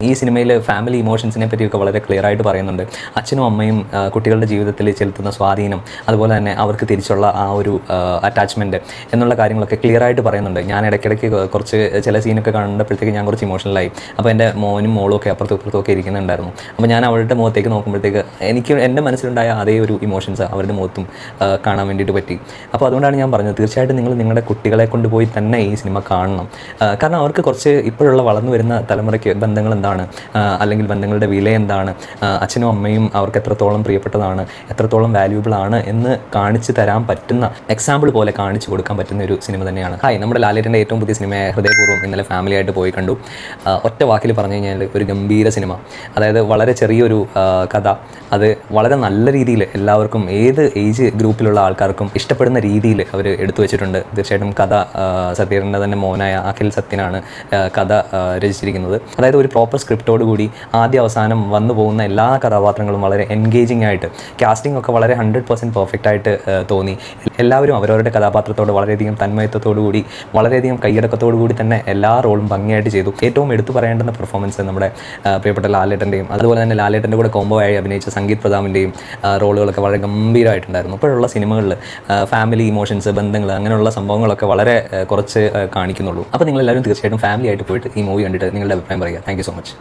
ഈ സിനിമയിൽ ഫാമിലി ഇമോഷൻസിനെ പറ്റിയൊക്കെ വളരെ ക്ലിയർ ആയിട്ട് പറയുന്നുണ്ട്. അച്ഛനും അമ്മയും കുട്ടികളുടെ ജീവിതത്തിൽ ചെലുത്തുന്ന സ്വാധീനം, അതുപോലെ തന്നെ അവർക്ക് തിരിച്ചുള്ള ആ ഒരു അറ്റാച്ച്മെൻറ്റ് എന്നുള്ള കാര്യങ്ങളൊക്കെ ക്ലിയർ ആയിട്ട് പറയുന്നുണ്ട്. ഞാൻ ഇടയ്ക്കിടയ്ക്ക് കുറച്ച് ചില സീനൊക്കെ കണ്ടപ്പോഴത്തേക്ക് ഞാൻ കുറച്ച് ഇമോഷണലായി. അപ്പോൾ എൻ്റെ മോനും മോളും ഒക്കെ അപ്പുറത്തും ഇപ്പുറത്തും ഒക്കെ ഇരിക്കുന്നുണ്ടായിരുന്നു. അപ്പോൾ ഞാൻ അവരുടെ മുഖത്തേക്ക് നോക്കുമ്പോഴത്തേക്ക് എനിക്ക് എൻ്റെ മനസ്സിലുണ്ടായ അതേ ഒരു ഇമോഷൻസ് അവരുടെ മുഖത്തും കാണാൻ വേണ്ടിയിട്ട് പറ്റി. അപ്പോൾ അതുകൊണ്ടാണ് ഞാൻ പറഞ്ഞത്, തീർച്ചയായിട്ടും നിങ്ങൾ നിങ്ങളുടെ കുട്ടികളെ കൊണ്ടുപോയി തന്നെ ഈ സിനിമ കാണണം. കാരണം അവർക്ക് കുറച്ച് ഇപ്പോഴുള്ള വളർന്നു വരുന്ന തലമുറയ്ക്ക് ബന്ധങ്ങൾ എന്താണ്, അല്ലെങ്കിൽ ബന്ധങ്ങളുടെ വില എന്താണ്, അച്ഛനും അമ്മയും അവർക്ക് എത്രത്തോളം പ്രിയപ്പെട്ടതാണ്, എത്രത്തോളം വാല്യൂബിൾ ആണ് എന്ന് കാണിച്ചു തരാൻ പറ്റുന്ന, എക്സാമ്പിൾ പോലെ കാണിച്ചു കൊടുക്കാൻ പറ്റുന്ന ഒരു സിനിമ തന്നെയാണ്. നമ്മുടെ ലാലേട്ടൻ്റെ ഏറ്റവും പുതിയ സിനിമയായ ഹൃദയപൂർവ്വം ഇന്നലെ ഫാമിലിയായിട്ട് പോയി കണ്ടു. ഒറ്റ വാക്കിൽ പറഞ്ഞു കഴിഞ്ഞാൽ ഒരു ഗംഭീര സിനിമ. അതായത് വളരെ ചെറിയൊരു കഥ, അത് വളരെ നല്ല രീതിയിൽ എല്ലാവർക്കും, ഏത് ഏജ് ഗ്രൂപ്പിലുള്ള ആൾക്കാർക്കും ഇഷ്ടപ്പെടുന്ന രീതിയിൽ അവർ എടുത്തു വെച്ചിട്ടുണ്ട്. തീർച്ചയായിട്ടും കഥ സത്യൻ്റെ തന്നെ മോനായ അഖിൽ സത്യനാണ് കഥ രചിച്ചിരിക്കുന്നത്. അതായത് ഒരു പ്രോപ്പർ സ്ക്രിപ്റ്റോടുകൂടി ആദ്യ അവസാനം വന്നു പോകുന്ന എല്ലാ കഥാപാത്രങ്ങളും വളരെ എൻഗേജിങ് ആയിട്ട്, കാസ്റ്റിംഗ് ഒക്കെ വളരെ 100% പെർഫെക്റ്റ് ആയിട്ട് തോന്നി. എല്ലാവരും അവരവരുടെ കഥാപാത്രത്തോട് വളരെയധികം തന്മയത്വത്തോടു കൂടി, വളരെയധികം കൈയടക്കത്തോടു കൂടി തന്നെ എല്ലാ റോളും ഭംഗിയായിട്ട് ചെയ്തു. ഏറ്റവും എടുത്തു പറയേണ്ടുന്ന പെർഫോമൻസ് നമ്മുടെ പ്രിയപ്പെട്ട ലാലേട്ടൻ്റെയും, അതുപോലെ തന്നെ ലാലേട്ടൻ്റെ കൂടെ കോംബോ ആയി അഭിനയിച്ച സംഗീത് പ്രതാപിൻ്റെയും റോളുകളൊക്കെ വളരെ ഗംഭീരമായിട്ടുണ്ടായിരുന്നു. ഇപ്പോഴുള്ള സിനിമകളിൽ ഫാമിലി ഇമോഷൻസ്, ബന്ധങ്ങൾ, അങ്ങനെയുള്ള സംഭവങ്ങളൊക്കെ വളരെ കുറച്ച് കാണിക്കുന്നുള്ളൂ. അപ്പോൾ നിങ്ങളെല്ലാവരും തീർച്ചയായിട്ടും ഫാമിലി ആയിട്ട് പോയിട്ട് ഈ മൂവി കണ്ടിട്ട് നിങ്ങളുടെ അഭിപ്രായം പറയുക. Thank you so much.